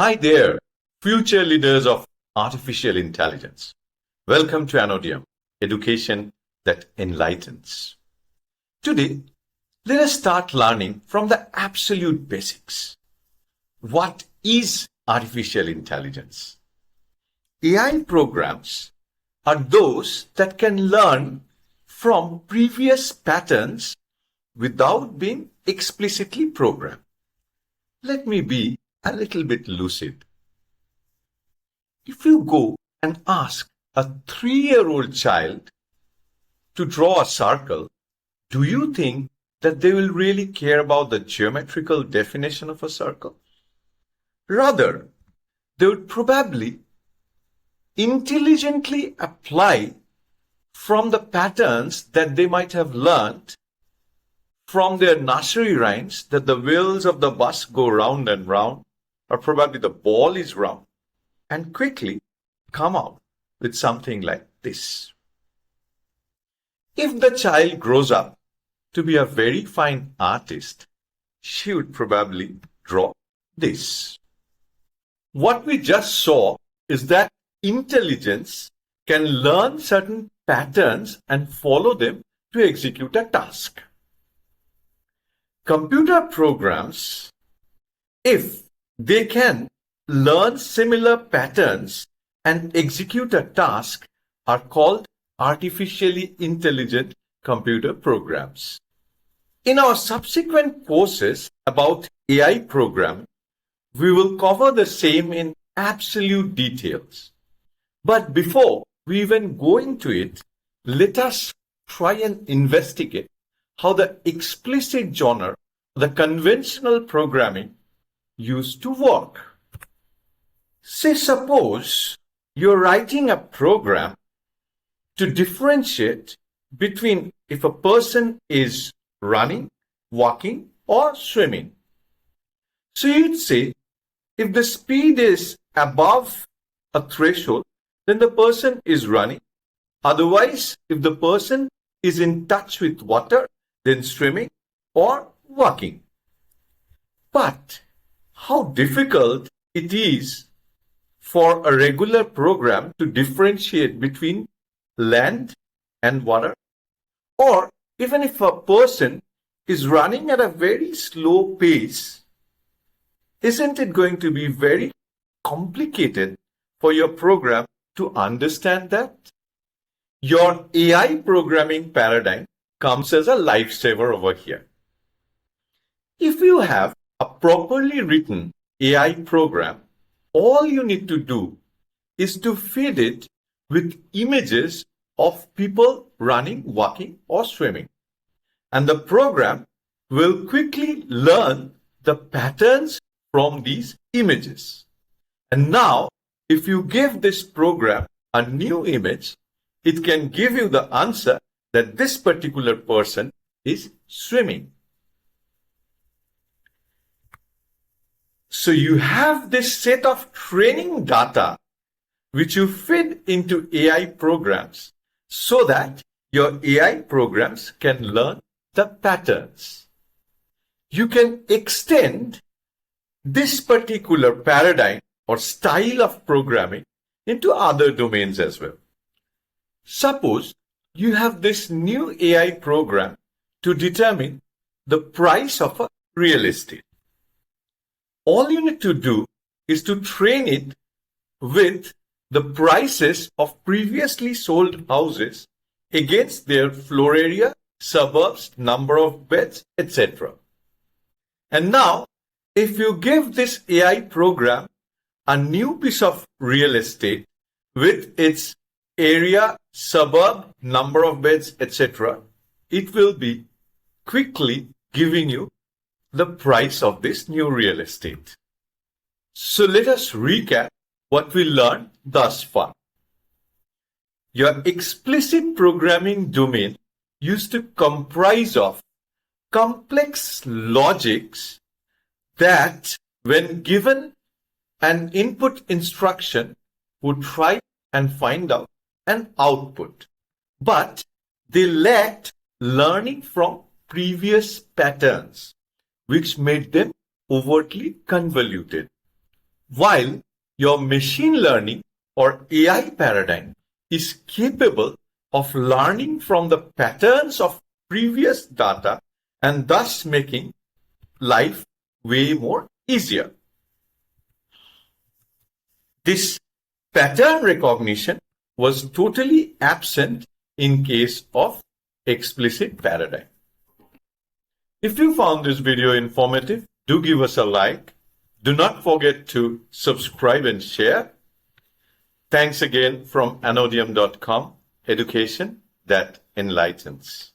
Hi there, future leaders of artificial intelligence. Welcome to Anodium, education that enlightens. Today, let us start learning from the absolute basics. What is artificial intelligence? AI programs are those that can learn from previous patterns without being explicitly programmed. Let me be a little bit lucid. If you go and ask a 3-year-old child to draw a circle, do you think that they will really care about the geometrical definition of a circle? Rather, they would probably intelligently apply from the patterns that they might have learned from their nursery rhymes that the wheels of the bus go round and round, or probably the ball is round, and quickly come out with something like this. If the child grows up to be a very fine artist, she would probably draw this. What we just saw is that intelligence can learn certain patterns and follow them to execute a task. Computer programs, if they can learn similar patterns and execute a task, are called artificially intelligent computer programs. In our subsequent courses about AI programming, we will cover the same in absolute details. But before we even go into it, let us try and investigate how the explicit genre, the conventional programming, used to work. Say suppose you're writing a program to differentiate between if a person is running, walking, or swimming. So you'd say if the speed is above a threshold, then the person is running. Otherwise, if the person is in touch with water, then swimming or walking. But how difficult it is for a regular program to differentiate between land and water, or even if a person is running at a very slow pace, isn't it going to be very complicated for your program to understand that? Your AI programming paradigm comes as a lifesaver over here. If you have a properly written AI program, all you need to do is to feed it with images of people running, walking, or swimming. And the program will quickly learn the patterns from these images. And now, if you give this program a new image, it can give you the answer that this particular person is swimming. So you have this set of training data which you feed into AI programs so that your AI programs can learn the patterns. You can extend this particular paradigm or style of programming into other domains as well. Suppose you have this new AI program to determine the price of a real estate. All you need to do is to train it with the prices of previously sold houses against their floor area, suburbs, number of beds, etc. And now, if you give this AI program a new piece of real estate with its area, suburb, number of beds, etc., it will be quickly giving you the price of this new real estate. So let us recap what we learned thus far. Your explicit programming domain used to comprise of complex logics that, when given an input instruction, would try and find out an output. But they lacked learning from previous patterns, which made them overtly convoluted. while your machine learning or AI paradigm is capable of learning from the patterns of previous data and thus making life way more easier. This pattern recognition was totally absent in case of explicit paradigm. If you found this video informative, do give us a like. Do not forget to subscribe and share. Thanks again from anodium.com, education that enlightens.